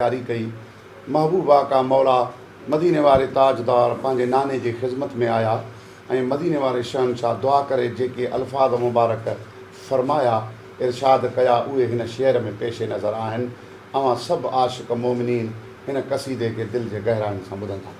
जारी कई। महबूबा का मौला मदीने वारे ताजदार पंहिंजे नाने जी ख़िदमत में आया ऐं मदीने वारे शहनशाह दुआ करे जेके अल्फाज़ मुबारक फ़रमाया इरशाद कया उहे हिन शेर में पेश नज़र आहिनि। अवां सभु आशिक़ मोमिनीन हिन क़सीदे खे दिलि जे गहराइनि सां ॿुधंदा।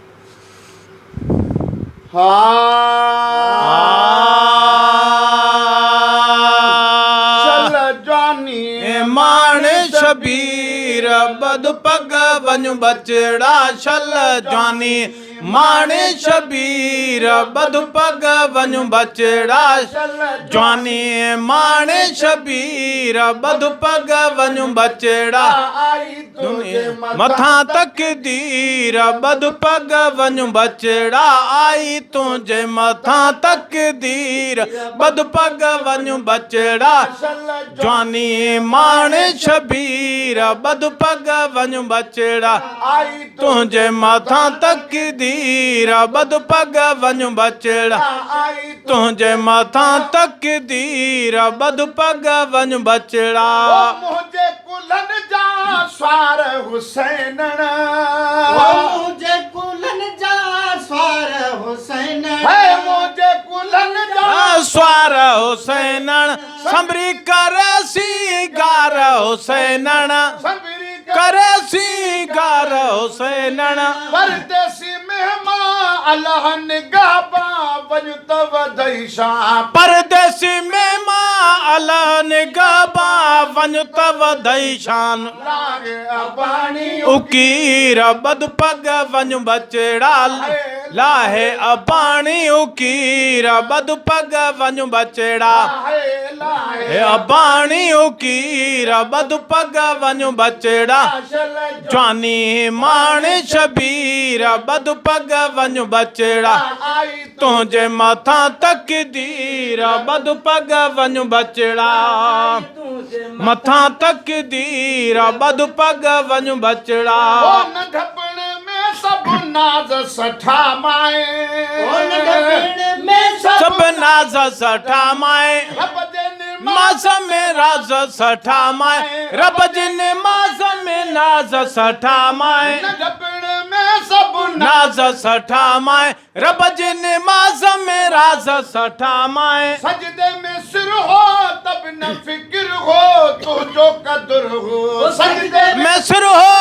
शबीर बद पग वञ बचड़ा छल जानी माने शबीर बद पग वञ बचड़ा जानी माने शबीर बद पग वञ बचड़ा मथा तकदीर बद पग वञ बचड़ा आई तुझे मथा तकदीर बद पग वञ बचड़ा जानी माने शबीर बद पग वञ बचड़ा आई तुझे मथा तकदीर बद पग वञ बचड़ा आई तुझे मथा तकदीर बद पग वञ बचड़ा मुझे कुलन जा स्वार हुसैन मुझे कुलन जा स्वार हुसैन है मुझे कुलन जा स्वार हुसैन संभरी कर सीगार हुसैन करे सीगार हुसैन परदेसी मेहमान अल्लाह निगाबा वञ तव दैशा परदेसी मेहमान अल्लाह निगाबा वञ तव दैशान लागे अबानी उकीर बद पग वञ बचड़ा लाहे अबानी उकीर बद पग वञ बचड़ा हे अबानी उकीर बद पग वञ बचड़ा जानी माने शबीर बद पग वञ बचड़ा तुझे मथा तकदीर बद पग वञ बचड़ा मथा तकदीर बद पग वञ बचड़ा सब नाज सठा माए सब नाज सठा माए मास में राज सठा माए रब जिन मास में नाज सठा माए सब नाज सठा माए रब जिन मास में राज सठा माए सजदे में सिर हो तब न फिक्र हो तो जो कदर हो सजदे में सिर हो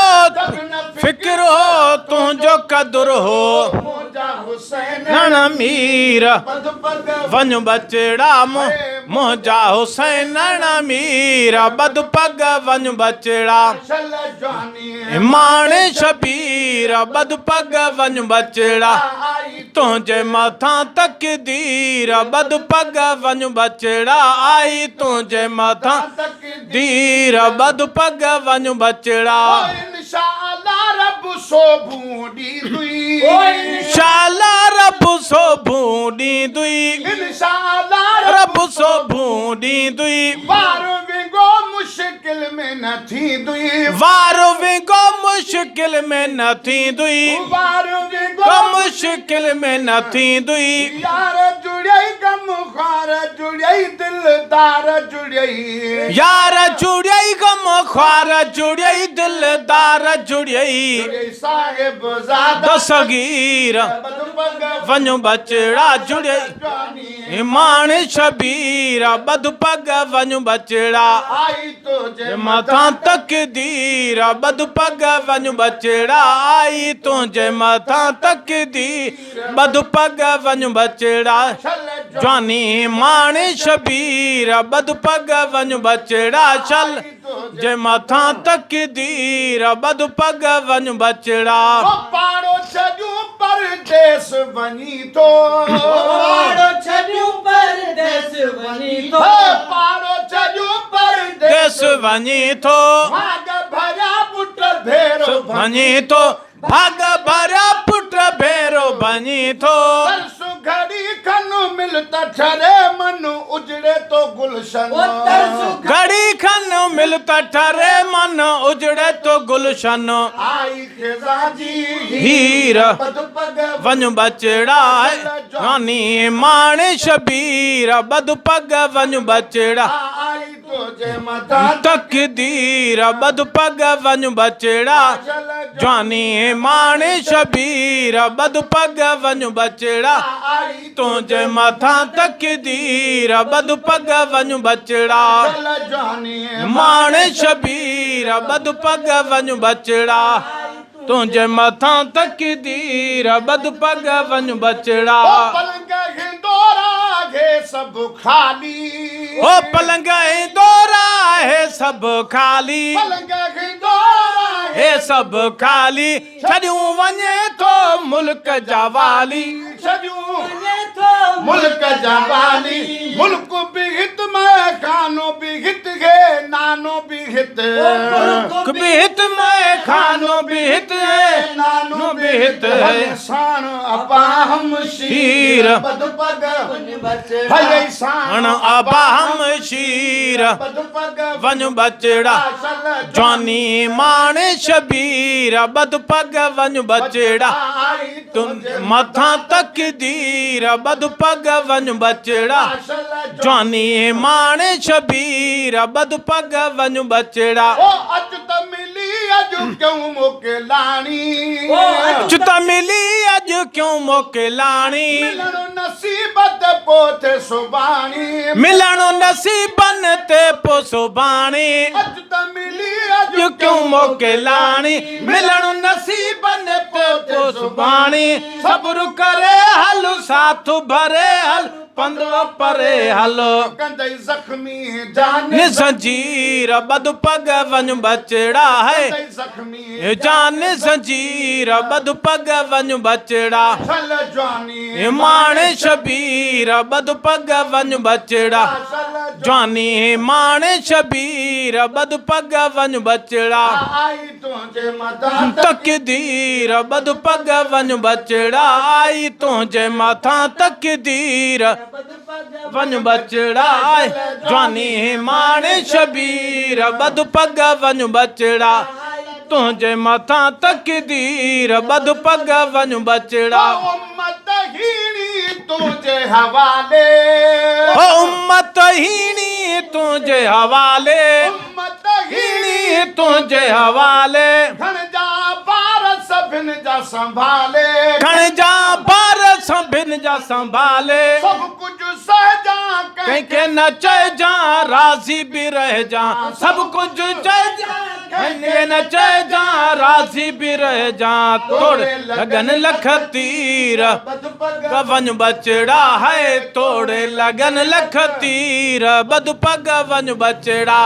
फिक्र हो तू जो कदर हो नण मीर वञ बचड़ा मोजा हुसैन नण मीर बद पग वञ बचड़ा माणे शबीर बद पग वञ बचड़ा तुझे मथा तकदीर बद पग वञ बचड़ा आई तुझे मथा तकदीर बद पग वञ बचड़ा रब सो बूंदी दुई शाला रब सो बूंदी दुई रब सो बूंदी दुई वारो विगो मुश्किल में न थी दुई वारो विगो मुश्किल में न थी दुई वारो विगो मुश्किल में न थी दुई यार जुड़ई गम ख्वार जुड़ई दिलदार जुड़ई यार जुड़ई गम ख्वार जुड़ई दिलदार जुड़ई साहिब ज़ादा दसगीर वञ बचड़ा जुड़ई मान शबीर बद पग वञ बचड़ा आई तुझे मथा तकदीर बद पग वञ बचड़ा आई तुझे मथा तकदीर बद पग वञ बचड़ा जानी मान शबीर बद पग वञ बचड़ा चल जे मथा तकदीर बद पग वञ बचड़ा पाड़ो छॾियूं परदेस वञी थो पाड़ो छॾियूं परदेस वञी थो पाड़ो छॾियूं परदेस देश वञी थो भाग भरिया पुट भेरो वञी थो भाग भरिया पुट भेरो वञी थो तरसु घड़ी खनु मिलता ठरे मनु उजड़े तो गुलशन घड़ी खन मिलता ठरे मन उजड़े तो गुलशन आई खिजा जी हीर बद पग वञ बचड़ा जवानी माण शबीर बद पग वञ बचड़ा आई तुझे मथा तकदीर बद पग वञ बचड़ा जवानी माण शबीर बद पग वञ बचड़ा आई तुझे मथा तकदीर बद पग वञ बचड़ा जवानी माण शबीर बद पग वञ बचड़ा तुझे मथा तकदीर बद पग वञ बचड़ा पलंग हिंदोरा घे सब खाली ओ पलंग दौरा है सब खाली पलंग हिंदोरा हे सब खाली छॾियूं वञे थो मुल्क जा वाली छॾियूं मुल्क जा वाली मुल्क भी हित में खानो भी हित है नानो भी हित भी हित में खानो भी हित है नानो भी हित है शान अपा हम शीर बद पग हले शान हण अबा हम शीर बद पग वञ बचड़ा जवानी माण शबीर बद पग वञ बचड़ा आई तुम मथा तकदीर बद पग वञ बचड़ा जवानी माण शबीर बद पग वञ बचड़ा ओ अच त मिली अज क्यों मोके लाणी चुत मिली अॼु क्यों मोके लाणी मिलणो नसीबत पोथे सुबाणी मिलणो नसीबन ते पो सुभाणे अच त मिली अज अॼु क्यों मोके लाणी मिलणो नसीबन ते पो सुभाणे सब्र करे हल साथ भरे हल पंधो परे हल कंदई जख्मी जान नि ज़ंजीर बद पग वञ बचड़ा है कंदई जख्मी जान ज़ंजीर बद पग वञ बचड़ा चल जवानी माण शबीर बद पग वञ बचड़ा जवानी माण शबीर बद पग वञ बचड़ा आई तुझे मदा तकदीर बद पग वञ बचड़ा आई तुंहिंजे मथां तकदीर वञ बचड़ा जवानी माण शबीर बद पग वञ बचड़ा तुंहिंजे मथां तकदीर बद पग वञ बचड़ा उम्मत हीणी तुझे हवाले ओ उम्मत हीणी तुंहिंजे हवाले उम्मत हीणी तुंहिंजे हवाले खण जा बार सभिन जा संभाले खण जा बार सभिन जा संभाले सब कुछ सहजा कंहिंखे न चइजां राज़ी बि रहिजां सभु कुझु चइजां कंहिंखे न चइजां राज़ी बि रहिजां तोड़ लगन लख तीर वञ बचड़ा है तोड़े लगन लख तीर बद पग वञ बचड़ा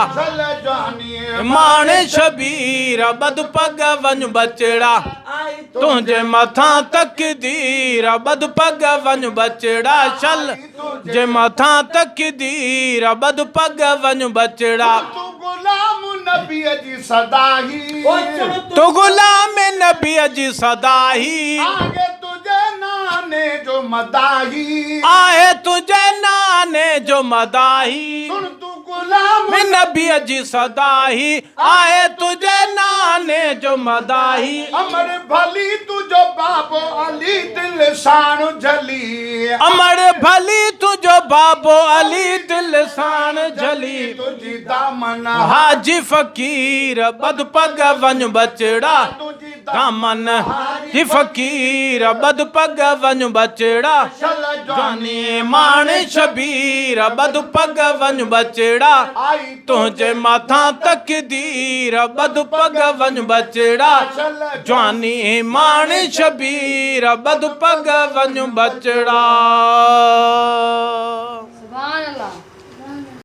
माण शबीर बद पग वञ बचड़ा तुंहिंजे मथां तकदीर बद पग वञ बचड़ा चल जे मथां तकदीर बद पग वञ बचड़ा तू गुलाम नबी जी सदाही तू गुलाम नबी जी सदाही आगे तुझे नाने जो मदाही आहे तुझे नाने जो मदाही सुन तू गुलाम में नबी जी सदाही आहे तुझे नाने जो मदाही अमर भली तुझो बाबो अली दिल शान झली अमर भली तुझो बाबो अली दिल साण झली तुझी दामन हाजी फकीर बद पग वञ बचड़ा तुझी दामन ही फकीर बद पग वञ बचड़ा जवानी माण शबीर बद पग वञ बचड़ा आई तुंहिंजे मथां तकदीर बद पग वञ बचड़ा जवानी माण शबीर बद पग वञ बचड़ा